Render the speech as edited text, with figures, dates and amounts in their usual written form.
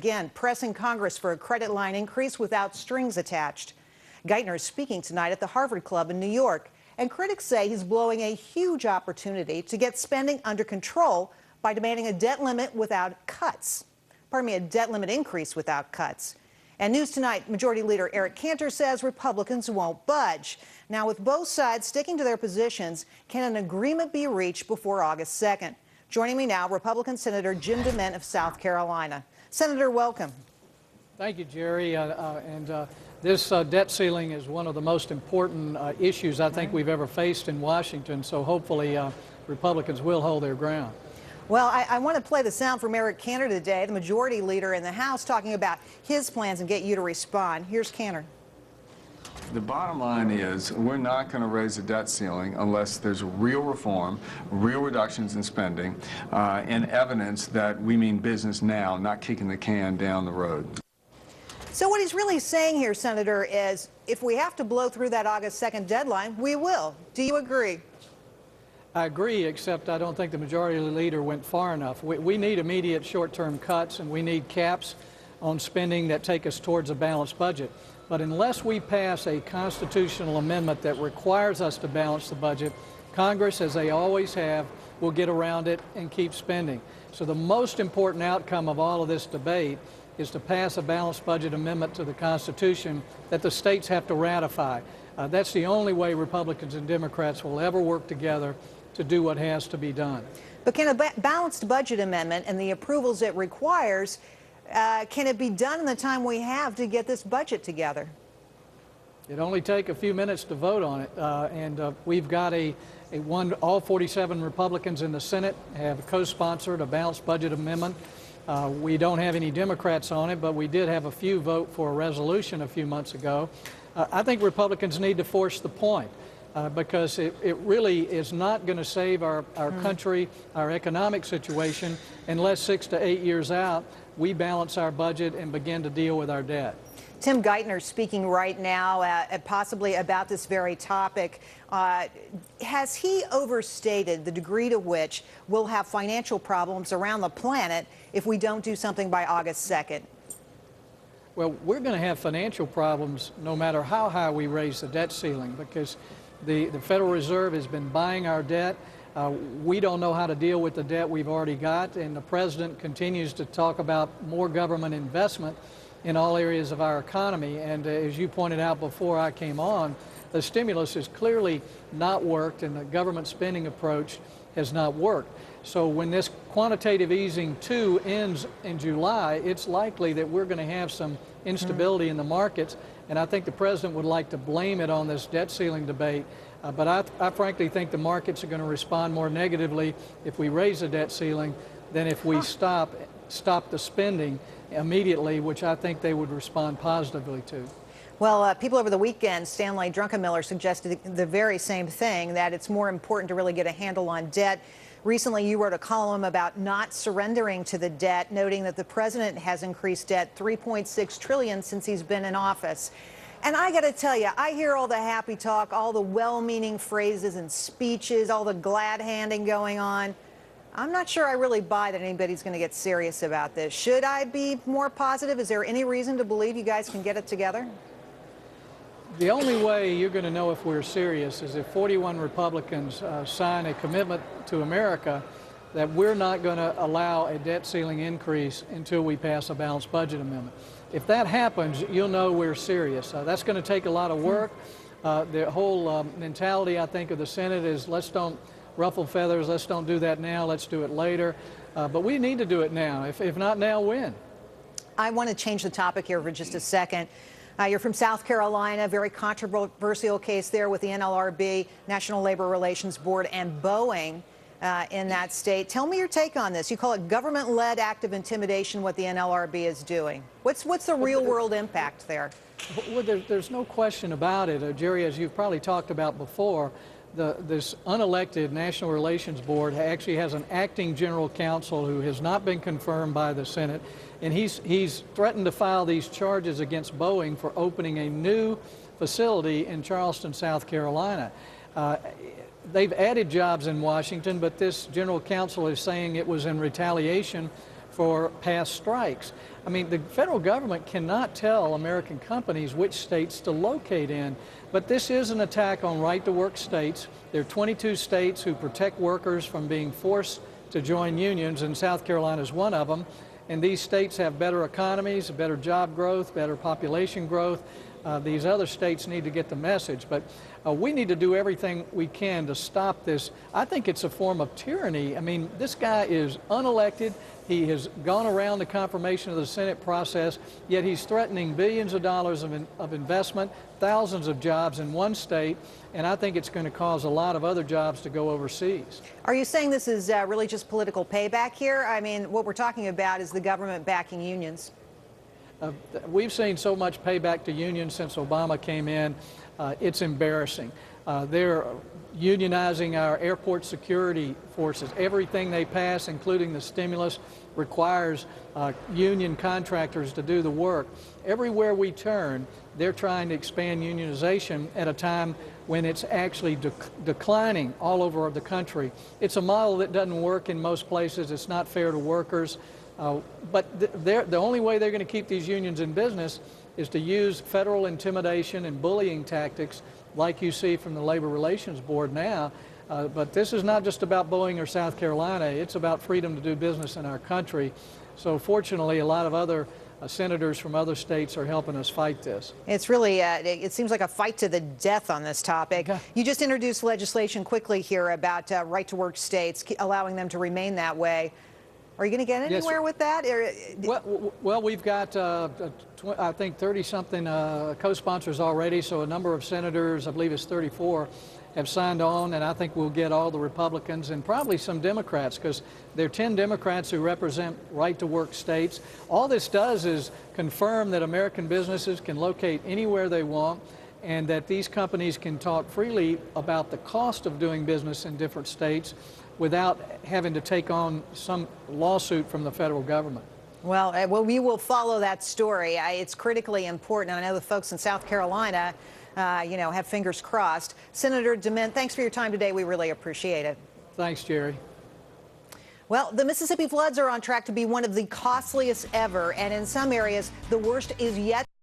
again, pressing Congress for a credit line increase without strings attached. Geithner is speaking tonight at the Harvard Club in New York, and critics say he's blowing a huge opportunity to get spending under control by demanding a debt limit without cuts. Pardon me, a debt limit increase without cuts. And news tonight, Majority Leader Eric Cantor says Republicans won't budge. Now, with both sides sticking to their positions, can an agreement be reached before August 2nd? Joining me now, Republican Senator Jim DeMint of South Carolina. Senator, welcome. Thank you, Jerry. This debt ceiling is one of the most important issues I think we've ever faced in Washington, so hopefully Republicans will hold their ground. Well, I want to play the sound from Eric Cantor today, the majority leader in the House, talking about his plans and get you to respond. Here's Cantor. The bottom line is we're not going to raise the debt ceiling unless there's real reform, real reductions in spending, and evidence that we mean business now, not kicking the can down the road. So what he's really saying here, Senator, is if we have to blow through that August 2nd deadline, we will. Do you agree? I agree, except I don't think the majority leader went far enough. We need immediate short-term cuts, and we need caps on spending that take us towards a balanced budget. But unless we pass a constitutional amendment that requires us to balance the budget, Congress, as they always have, will get around it and keep spending. So the most important outcome of all of this debate is to pass a balanced budget amendment to the Constitution that the states have to ratify. That's the only way Republicans and Democrats will ever work together to do what has to be done. But can a balanced budget amendment and the approvals it requires, can it be done in the time we have to get this budget together? It only take a few minutes to vote on it, we've got all 47 Republicans in the Senate have co-sponsored a balanced budget amendment. We don't have any Democrats on it, but we did have a few vote for a resolution a few months ago. I think Republicans need to force the point because it really is not going to save our country, our economic situation, unless 6 to 8 years out we balance our budget and begin to deal with our debt. Tim Geithner speaking right now possibly about this very topic. Has he overstated the degree to which we'll have financial problems around the planet if we don't do something by August 2nd? Well, we're going to have financial problems no matter how high we raise the debt ceiling because the Federal Reserve has been buying our debt. We don't know how to deal with the debt we've already got, and the President continues to talk about more government investment in all areas of our economy. And as you pointed out before I came on, the stimulus has clearly not worked and the government spending approach has not worked. So when this quantitative easing 2 ends in July, it's likely that we're going to have some instability in the markets, and I think the President would like to blame it on this debt ceiling debate. But I frankly think the markets are going to respond more negatively if we raise the debt ceiling than if we stop the spending immediately, which I think they would respond positively to. Well, people over the weekend, Stanley Druckenmiller suggested the very same thing, that it's more important to really get a handle on debt. Recently, you wrote a column about not surrendering to the debt, noting that the president has increased debt $3.6 trillion since he's been in office. And I got to tell you, I hear all the happy talk, all the well-meaning phrases and speeches, all the glad handing going on. I'm not sure I really buy that anybody's going to get serious about this. Should I be more positive? Is there any reason to believe you guys can get it together? The only way you're going to know if we're serious is if 41 Republicans sign a commitment to America that we're not going to allow a debt ceiling increase until we pass a balanced budget amendment. If that happens, you'll know we're serious. That's going to take a lot of work. The whole mentality, I think, of the Senate is let's don't ruffle feathers, let's don't do that now, let's do it later. But we need to do it now. If not now, when? I want to change the topic here for just a second. You're from South Carolina, very controversial case there with the NLRB, National Labor Relations Board, and Boeing in that state. Tell me your take on this. You call it government-led active intimidation, what the NLRB is doing. What's the real-world impact there? Well, there's no question about it. Jerry, as you've probably talked about before, this unelected National Relations Board actually has an acting general counsel who has not been confirmed by the Senate, and he's threatened to file these charges against Boeing for opening a new facility in Charleston, South Carolina. They've added jobs in Washington, but this general counsel is saying it was in retaliation for for past strikes. I mean, the federal government cannot tell American companies which states to locate in, but this is an attack on right-to-work states. There are 22 states who protect workers from being forced to join unions, and South Carolina is one of them. And these states have better economies, better job growth, better population growth. These other states need to get the message, but we need to do everything we can to stop this. I think it's a form of tyranny. I mean, this guy is unelected. He has gone around the confirmation of the Senate process, yet he's threatening billions of dollars of investment, thousands of jobs in one state, and I think it's going to cause a lot of other jobs to go overseas. Are you saying this is really just political payback here? I mean, what we're talking about is the government backing unions. We've seen so much payback to unions since Obama came in. It's embarrassing. They're unionizing our airport security forces. Everything they pass, including the stimulus, requires union contractors to do the work. Everywhere we turn, they're trying to expand unionization at a time when it's actually declining all over the country. It's a model that doesn't work in most places. It's not fair to workers. But the only way they're going to keep these unions in business is to use federal intimidation and bullying tactics like you see from the Labor Relations Board now. But this is not just about Boeing or South Carolina. It's about freedom to do business in our country. So fortunately, a lot of other senators from other states are helping us fight this. It's really, it seems like a fight to the death on this topic. Okay. You just introduced legislation quickly here about right-to-work states, allowing them to remain that way. Are you going to get anywhere with that? Well, we've got, I think, 30-something co-sponsors already, so a number of senators, I believe it's 34, have signed on, and I think we'll get all the Republicans and probably some Democrats, because there are 10 Democrats who represent right-to-work states. All this does is confirm that American businesses can locate anywhere they want, and that these companies can talk freely about the cost of doing business in different states without having to take on some lawsuit from the federal government. Well, we will follow that story. It's critically important. I know the folks in South Carolina, have fingers crossed. Senator DeMint, thanks for your time today. We really appreciate it. Thanks, Jerry. Well, the Mississippi floods are on track to be one of the costliest ever, and in some areas, the worst is yet